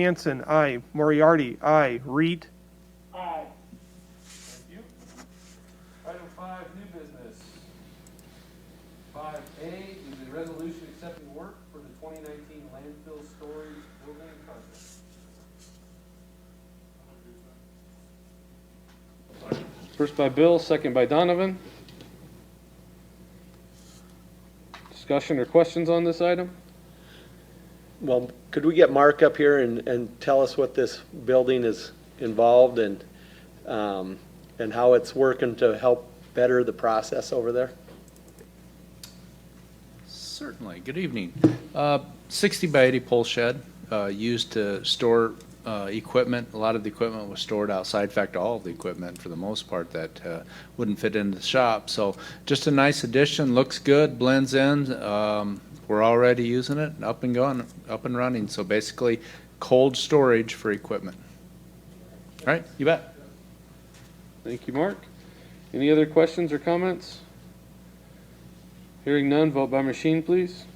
Hanson, aye. Moriarty, aye. Reed, Aye. Thank you. Item 5, new business. 5A is a resolution accepting work for the 2019 landfill storage building project. First by Bill, second by Donovan. Discussion or questions on this item? Well, could we get Mark up here and tell us what this building is involved and how it's working to help better the process over there? Certainly. Good evening. 60 by 80 pole shed used to store equipment. A lot of the equipment was stored outside. In fact, all of the equipment for the most part that wouldn't fit into the shop. So just a nice addition. Looks good. Blends in. We're already using it. Up and going. Up and running. So basically, cold storage for equipment. All right. You bet. Thank you, Mark. Any other questions or comments? Hearing none, vote by machine, please.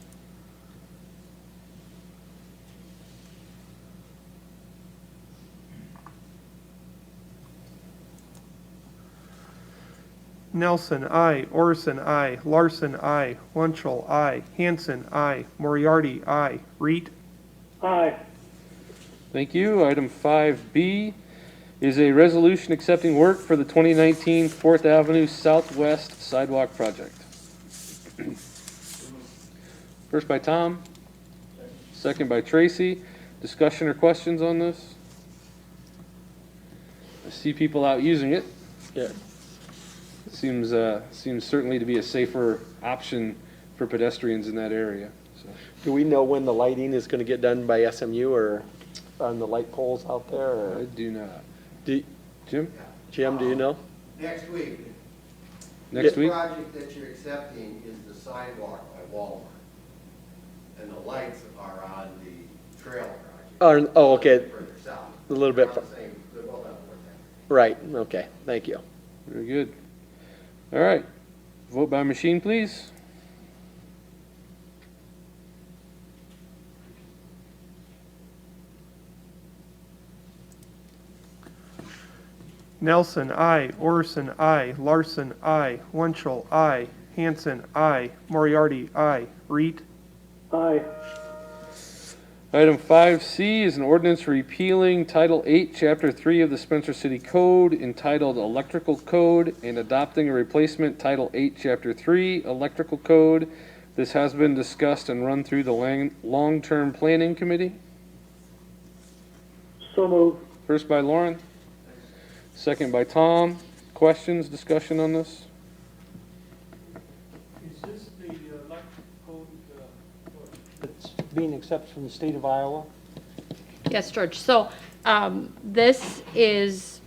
Nelson, aye. Orson, aye. Larson, aye. Wunschel, aye. Hanson, aye. Moriarty, aye. Reed, Aye. Thank you. Item 5B is a resolution accepting work for the 2019 4th Avenue Southwest Sidewalk Project. First by Tom, second by Tracy. Discussion or questions on this? I see people out using it. Yeah. Seems certainly to be a safer option for pedestrians in that area. So. Do we know when the lighting is going to get done by SMU or on the light poles out there? Or I do not. Jim, do you know? Next week. Next week? The project that you're accepting is the sidewalk by Walmart. And the lights are on the trail project. Oh, okay. Further south. A little bit. Not the same, they're both on North End. Right. Okay. Thank you. Very good. All right. Vote by machine, please. Nelson, aye. Orson, aye. Larson, aye. Wunschel, aye. Hanson, aye. Moriarty, aye. Reed, Aye. Item 5C is an ordinance repealing Title 8, Chapter 3 of the Spencer City Code entitled Electrical Code and adopting a replacement Title 8, Chapter 3 Electrical Code. This has been discussed and run through the Long-Term Planning Committee. So moved. First by Lauren, second by Tom. Questions, discussion on this? Is this the electric code that's being accepted from the state of Iowa? Yes, George. So this is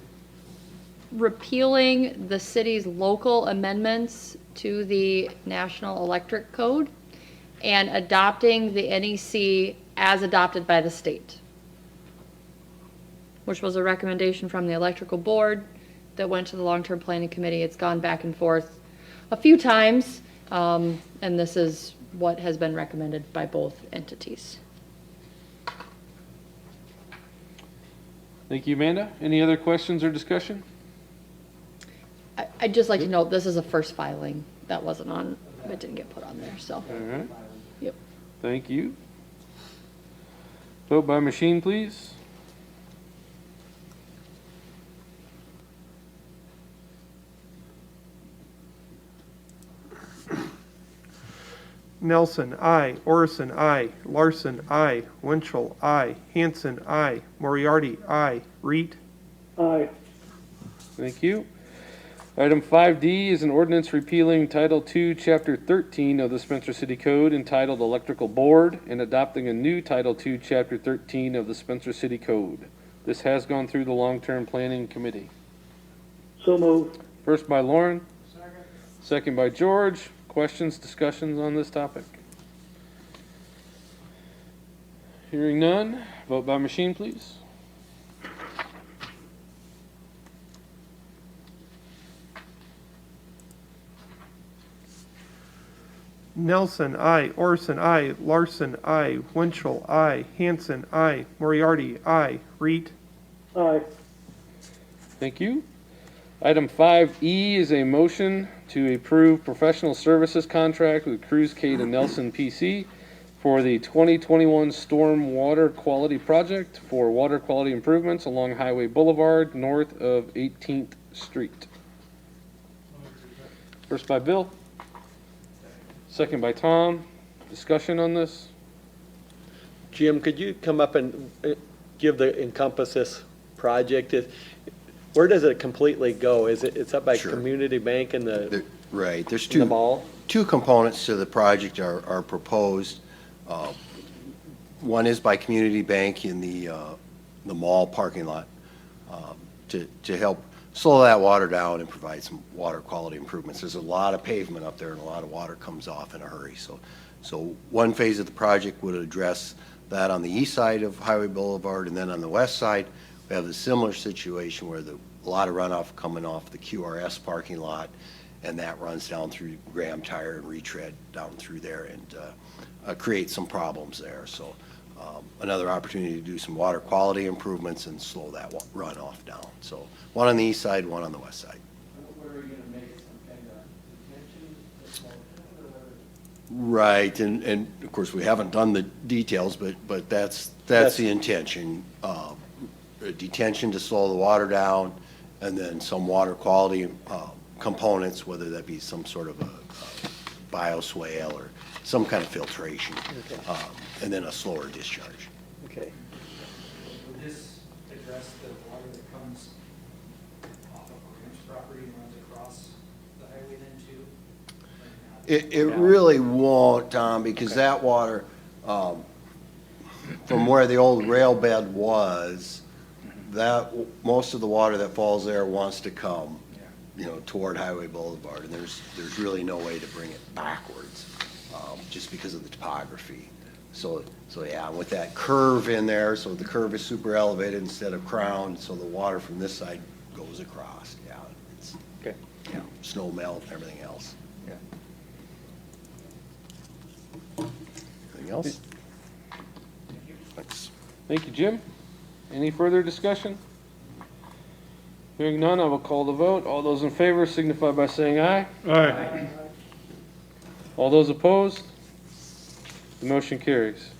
repealing the city's local amendments to the National Electric Code and adopting the NEC as adopted by the state, which was a recommendation from the electrical board that went to the long-term planning committee. It's gone back and forth a few times, and this is what has been recommended by both entities. Thank you, Amanda. Any other questions or discussion? I'd just like to note, this is a first filing. That wasn't on, it didn't get put on there, so. All right. Yep. Thank you. Vote by machine, please. Nelson, aye. Orson, aye. Larson, aye. Wunschel, aye. Hanson, aye. Moriarty, aye. Reed, Aye. Thank you. Item 5D is an ordinance repealing Title 2, Chapter 13 of the Spencer City Code entitled Electrical Board and adopting a new Title 2, Chapter 13 of the Spencer City Code. This has gone through the Long-Term Planning Committee. So moved. First by Lauren. Second by George. Questions, discussions on this topic? Hearing none, vote by machine, please. Nelson, I. Orson, I. Larson, I. Winchell, I. Hanson, I. Moriarty, I. Reed. Aye. Thank you. Item 5E is a motion to approve professional services contract with Cruz Cade and Nelson PC for the 2021 Storm Water Quality Project for water quality improvements along Highway Boulevard north of 18th Street. First by Bill. Second by Tom. Discussion on this? Jim, could you come up and give encompass this project? Where does it completely go? It's up by Sure. Community Bank and Right, there's the mall? two components to the project are proposed. One is by Community Bank in the mall parking lot to help slow that water down and provide some water quality improvements. There's a lot of pavement up there and a lot of water comes off in a hurry. So one phase of the project would address that on the east side of Highway Boulevard, and then on the west side, we have a similar situation where a lot of runoff coming off the QRS parking lot, and that runs down through Graham Tire and retread down through there and create some problems there. So another opportunity to do some water quality improvements and slow that runoff down. So one on the east side, one on the west side. Where are you gonna make it, some kind of detention? Right, and of course, we haven't done the details, but that's the intention. Detention to slow the water down, and then some water quality components, whether that be some sort of a bioswale or some kind of filtration, and then a slower discharge. Okay. Would this address the water that comes off of Graham's property and runs across the highway then too? It really won't, Tom, because that water, from where the old rail bed was, most of the water that falls there wants to come, toward Highway Boulevard, and there's really no way to bring it backwards, just because of the topography. So yeah, with that curve in there, so the curve is super elevated instead of crowned, so the water from this side goes across, yeah. It's, Okay. yeah, snow melt and everything else. Anything else? Thanks. Thank you, Jim. Any further discussion? Hearing none, I will call the vote. All those in favor signify by saying aye. Aye. All those opposed? The motion carries.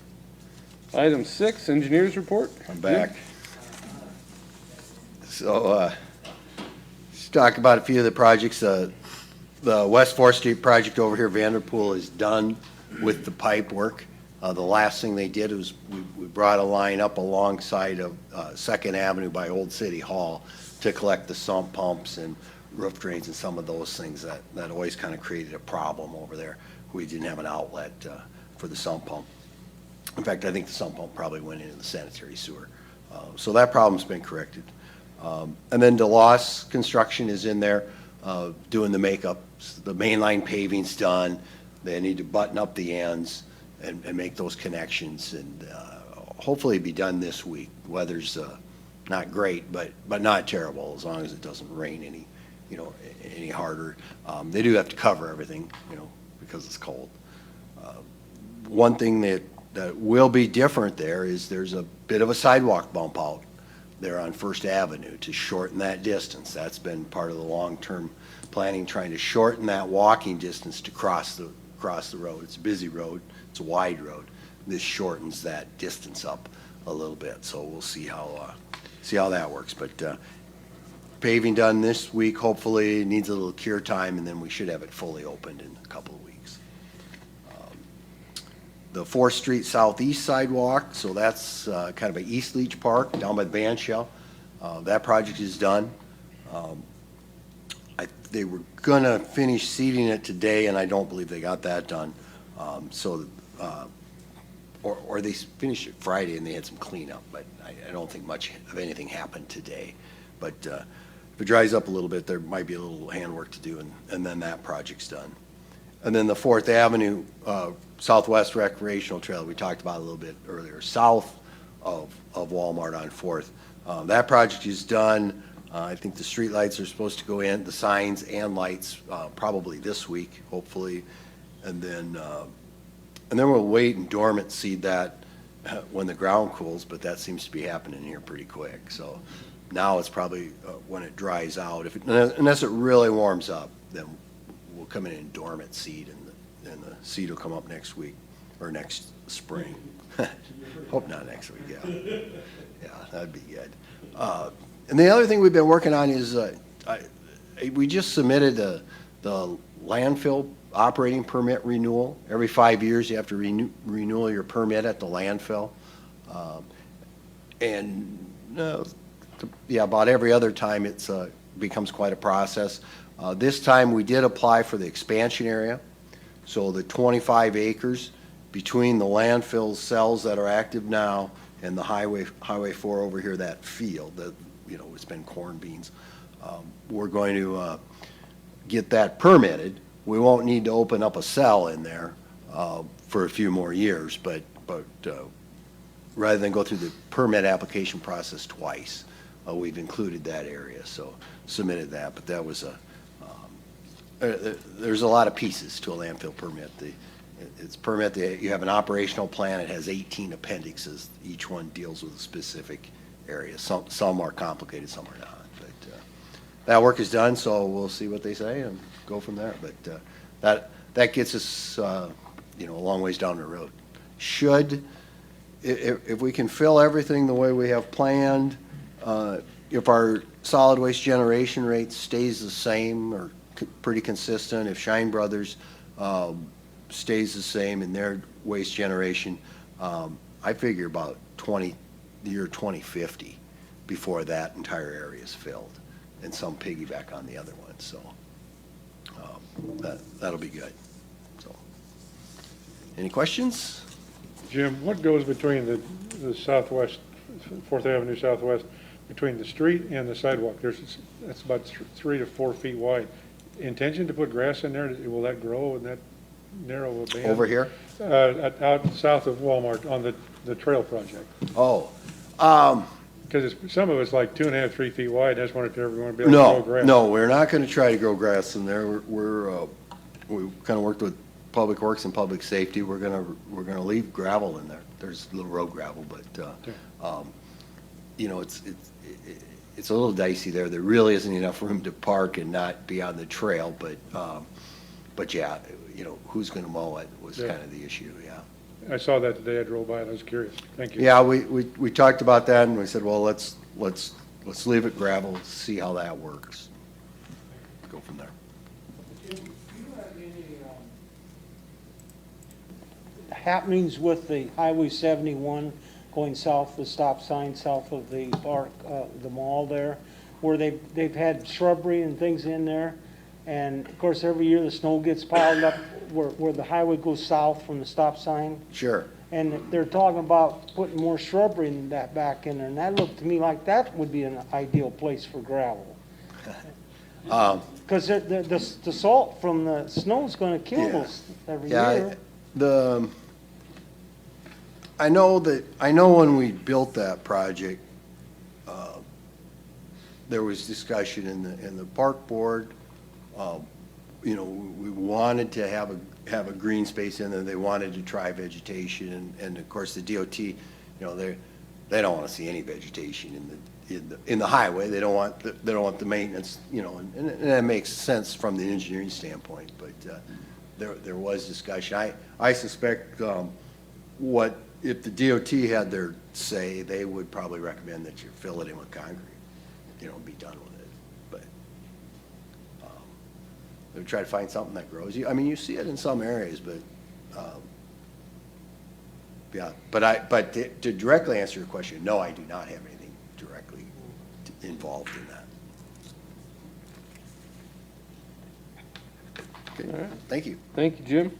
Item 6, engineers report. I'm back. So, let's talk about a few of the projects. The West 4th Street project over here, Vanderpool, is done with the pipe work. The last thing they did was we brought a line up alongside of 2nd Avenue by Old City Hall to collect the sump pumps and roof drains and some of those things that always kind of created a problem over there. We didn't have an outlet for the sump pump. In fact, I think the sump pump probably went into the sanitary sewer. So that problem's been corrected. And then DeLoss Construction is in there doing the makeup. The mainline paving's done. They need to button up the ends and make those connections, and hopefully be done this week. Weather's not great, but not terrible, as long as it doesn't rain any harder. They do have to cover everything, because it's cold. One thing that will be different there is there's a bit of a sidewalk bump out there on First Avenue to shorten that distance. That's been part of the long-term planning, trying to shorten that walking distance to cross the road. It's a busy road. It's a wide road. This shortens that distance up a little bit, so we'll see how that works. But paving done this week, hopefully. Needs a little cure time, and then we should have it fully opened in a couple of weeks. The 4th Street Southeast sidewalk, so that's kind of an East Leach Park down by the band shell. That project is done. They were gonna finish seeding it today, and I don't believe they got that done. Or they finished it Friday and they had some cleanup, but I don't think much of anything happened today. But if it dries up a little bit, there might be a little handwork to do, and then that project's done. And then the 4th Avenue Southwest Recreational Trail, we talked about a little bit earlier, south of Walmart on 4th. That project is done. I think the street lights are supposed to go in, the signs and lights, probably this week, hopefully. And then we'll wait and dormant seed that when the ground cools, but that seems to be happening here pretty quick. So now it's probably when it dries out, unless it really warms up, then we'll come in and dormant seed, and the seed will come up next week or next spring. Hope not next week, yeah. Yeah, that'd be good. And the other thing we've been working on is we just submitted the landfill operating permit renewal. Every 5 years, you have to renew your permit at the landfill. Yeah, about every other time it's becomes quite a process. This time we did apply for the expansion area. So the 25 acres between the landfill cells that are active now and the Highway 4 over here, that field that, it's been corn beans. We're going to get that permitted. We won't need to open up a cell in there for a few more years, but rather than go through the permit application process twice, we've included that area, so submitted that. But that was there's a lot of pieces to a landfill permit. It's permit, you have an operational plan, it has 18 appendixes. Each one deals with a specific area. Some are complicated, some are not. But that work is done, so we'll see what they say and go from there. But that gets us, a long ways down the road. If we can fill everything the way we have planned, if our solid waste generation rate stays the same or pretty consistent, if Shine Brothers stays the same in their waste generation, I figure about the year 2050 before that entire area is filled, and some piggyback on the other one. So that'll be good. So, any questions? Jim, what goes between the southwest, 4th Avenue Southwest, between the street and the sidewalk? That's about 3 to 4 feet wide. Intention to put grass in there, will that grow in that narrow a band? Over here? Out south of Walmart on the trail project. Oh. Because some of it's like 2.5, 3 feet wide. I just wondered if you ever want to be able to grow grass. No, we're not going to try to grow grass in there. We kind of worked with Public Works and Public Safety. We're gonna leave gravel in there. There's a little road gravel, but it's a little dicey there. There really isn't enough room to park and not be on the trail. But yeah, who's going to mow it was kind of the issue. Yeah. I saw that today. I drove by and I was curious. Thank you. Yeah, we talked about that and we said, well, let's leave it gravel, see how that works. Go from there. Do you have any happenings with the Highway 71 going south, the stop sign south of the park, the mall there, where they've had shrubbery and things in there? And of course, every year the snow gets piled up where the highway goes south from the stop sign. Sure. And they're talking about putting more shrubbery in that back in there, and that looked to me like that would be an ideal place for gravel. Because the salt from the snow is going to kill those every year. I know when we built that project, there was discussion in the park board. We wanted to have a green space in there. They wanted to try vegetation, and of course the DOT, they don't want to see any vegetation in the highway. They don't want the maintenance, and that makes sense from the engineering standpoint. But there was discussion. I suspect if the DOT had their say, they would probably recommend that you fill it in with concrete, be done with it. But they would try to find something that grows. You see it in some areas, but yeah. But to directly answer your question, no, I do not have anything directly involved in that. Okay. All right. Thank you. Thank you, Jim.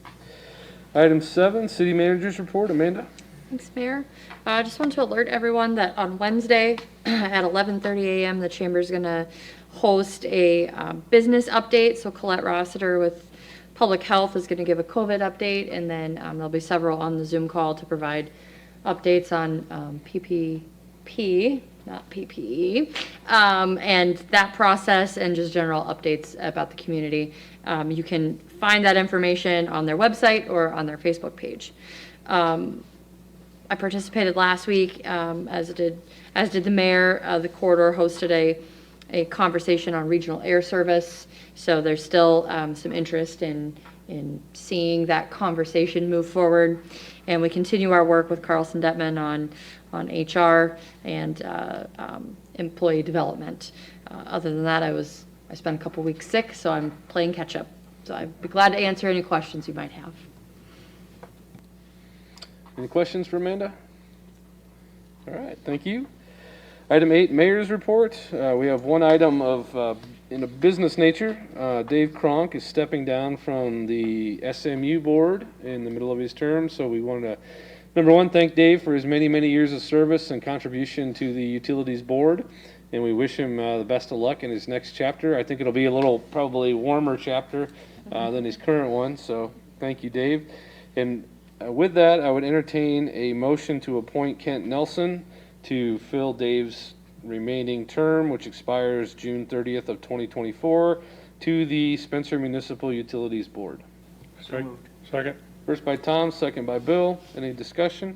Item 7, City Manager's Report. Amanda? Thanks, Mayor. I just want to alert everyone that on Wednesday at 11:30 a.m. the Chamber's going to host a business update. So Colette Rossiter with Public Health is going to give a COVID update, and then there'll be several on the Zoom call to provide updates on PPP, not PPE, and that process, and just general updates about the community. You can find that information on their website or on their Facebook page. I participated last week, as did the mayor. The corridor hosted a conversation on regional air service. So there's still some interest in seeing that conversation move forward. And we continue our work with Carlson Detman on HR and employee development. Other than that, I spent a couple weeks sick, so I'm playing catch up. So I'd be glad to answer any questions you might have. Any questions for Amanda? All right, thank you. Item 8, Mayor's Report. We have one item of in a business nature. Dave Kronk is stepping down from the SMU board in the middle of his term, so we want to, number one, thank Dave for his many, many years of service and contribution to the Utilities Board, and we wish him the best of luck in his next chapter. I think it'll be a little probably warmer chapter than his current one, so thank you, Dave. And with that, I would entertain a motion to appoint Kent Nelson to fill Dave's remaining term, which expires June 30th of 2024, to the Spencer Municipal Utilities Board. Second. First by Tom, second by Bill. Any discussion?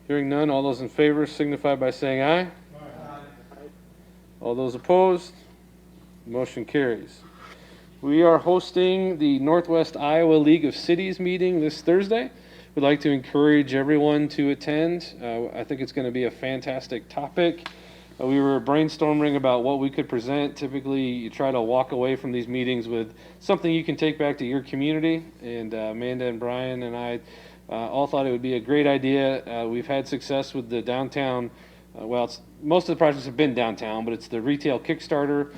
Hearing none, all those in favor signify by saying aye. Aye. All those opposed? Motion carries. We are hosting the Northwest Iowa League of Cities meeting this Thursday. We'd like to encourage everyone to attend. I think it's going to be a fantastic topic. We were brainstorming about what we could present. Typically, you try to walk away from these meetings with something you can take back to your community. And Amanda and Brian and I all thought it would be a great idea. We've had success with the downtown. Most of the projects have been downtown, but it's the retail Kickstarter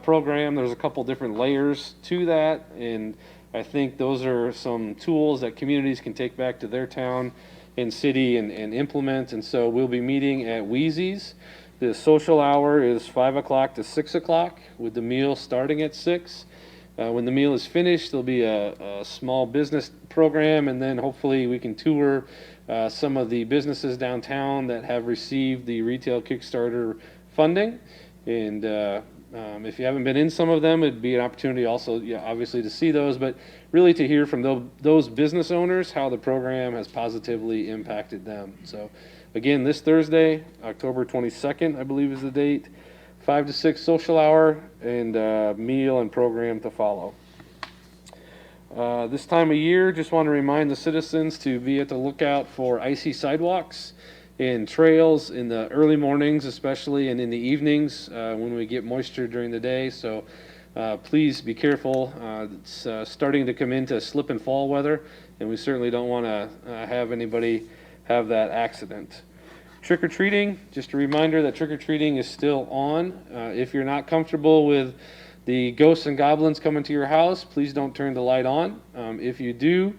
program. There's a couple different layers to that, and I think those are some tools that communities can take back to their town and city and implement. And so we'll be meeting at Wheezy's. The social hour is 5 o'clock to 6 o'clock, with the meal starting at 6. When the meal is finished, there'll be a small business program, and then hopefully we can tour some of the businesses downtown that have received the retail Kickstarter funding. And if you haven't been in some of them, it'd be an opportunity also, obviously, to see those, but really to hear from those business owners how the program has positively impacted them. So again, this Thursday, October 22nd, I believe is the date, 5 to 6 social hour, and meal and program to follow. This time of year, just want to remind the citizens to be at the lookout for icy sidewalks and trails in the early mornings, especially, and in the evenings when we get moisture during the day. So please be careful. It's starting to come into slip and fall weather, and we certainly don't want to have anybody have that accident. Trick-or-treating, just a reminder that trick-or-treating is still on. If you're not comfortable with the ghosts and goblins coming to your house, please don't turn the light on. If you do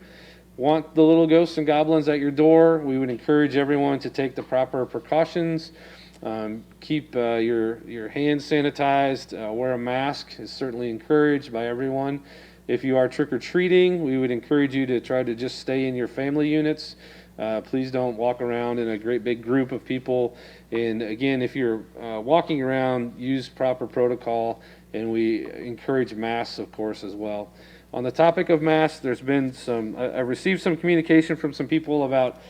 want the little ghosts and goblins at your door, we would encourage everyone to take the proper precautions. Keep your hands sanitized. Wear a mask is certainly encouraged by everyone. If you are trick-or-treating, we would encourage you to try to just stay in your family units. Please don't walk around in a great big group of people. And again, if you're walking around, use proper protocol, and we encourage masks, of course, as well. On the topic of masks, there's been I received some communication from some people about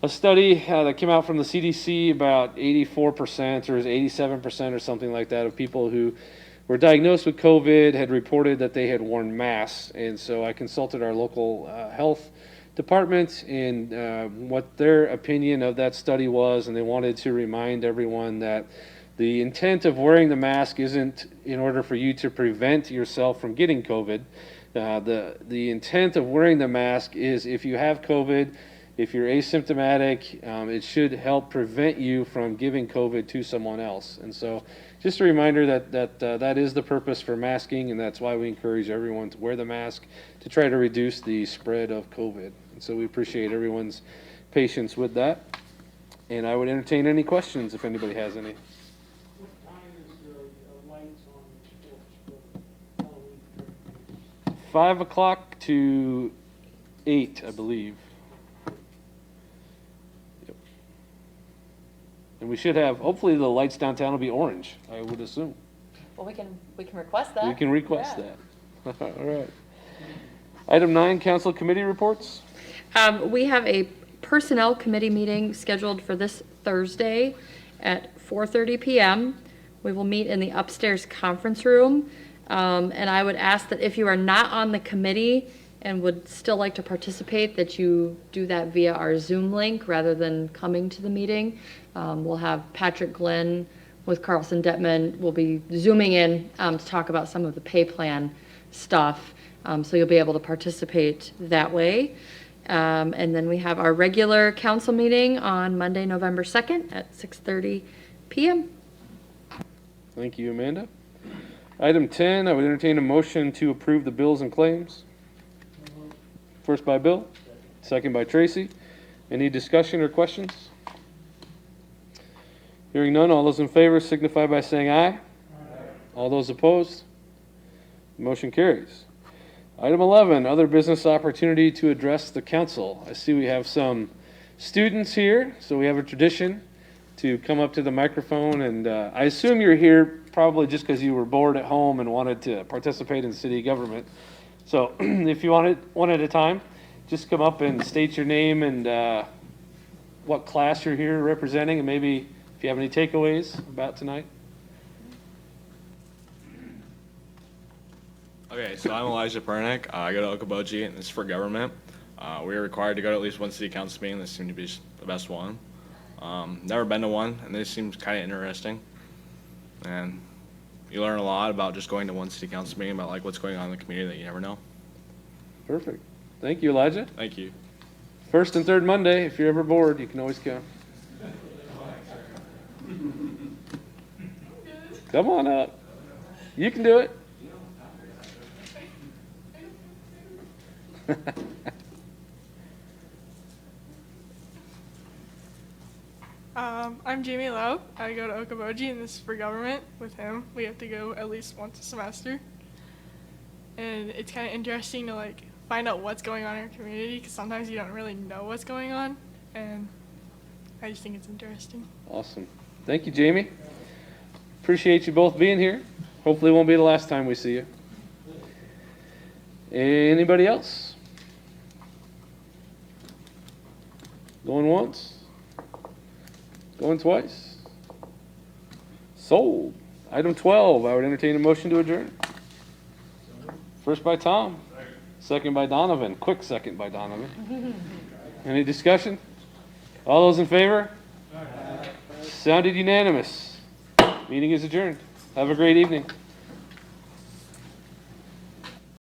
a study that came out from the CDC about 84% or 87% or something like that of people who were diagnosed with COVID had reported that they had worn masks. And so I consulted our local health department and what their opinion of that study was, and they wanted to remind everyone that the intent of wearing the mask isn't in order for you to prevent yourself from getting COVID. The intent of wearing the mask is if you have COVID, if you're asymptomatic, it should help prevent you from giving COVID to someone else. And so just a reminder that is the purpose for masking, and that's why we encourage everyone to wear the mask to try to reduce the spread of COVID. And so we appreciate everyone's patience with that. And I would entertain any questions if anybody has any. What time is the lights on the porch for Halloween? 5 o'clock to 8, I believe. Yep. And we should have, hopefully the lights downtown will be orange, I would assume. Well, we can request that. We can request that. All right. Item 9, council committee reports. We have a personnel committee meeting scheduled for this Thursday at 4:30 PM. We will meet in the upstairs conference room. And I would ask that if you are not on the committee and would still like to participate, that you do that via our Zoom link rather than coming to the meeting. We'll have Patrick Glenn with Carlson Detman. We'll be Zooming in to talk about some of the pay plan stuff. So you'll be able to participate that way. And then we have our regular council meeting on Monday, November 2nd at 6:30 PM. Thank you, Amanda. Item 10, I would entertain a motion to approve the bills and claims. First by Bill, second by Tracy. Any discussion or questions? Hearing none, all those in favor signify by saying aye. All those opposed? Motion carries. Item 11, other business opportunity to address the council. I see we have some students here, so we have a tradition to come up to the microphone, and I assume you're here probably just because you were bored at home and wanted to participate in city government. So if you want it one at a time, just come up and state your name and what class you're here representing, and maybe if you have any takeaways about tonight. Okay, so I'm Elijah Pernick. I go to Okoboji, and it's for government. We are required to go to at least one city council meeting. This seemed to be the best one. Never been to one, and this seems kind of interesting. And you learn a lot about just going to one city council meeting, about like what's going on in the community that you never know. Perfect. Thank you, Elijah. Thank you. First and third Monday, if you're ever bored, you can always come. Come on up. You can do it. I'm Jamie Lowe. I go to Okoboji, and this is for government. With him, we have to go at least once a semester. And it's kind of interesting to like find out what's going on in our community, because sometimes you don't really know what's going on. And I just think it's interesting. Awesome. Thank you, Jamie. Appreciate you both being here. Hopefully it won't be the last time we see you. Anybody else? Going once? Going twice? Sold. Item 12, I would entertain a motion to adjourn. First by Tom, second by Donovan. Quick second by Donovan. Any discussion? All those in favor? Sounded unanimous. Meeting is adjourned. Have a great evening.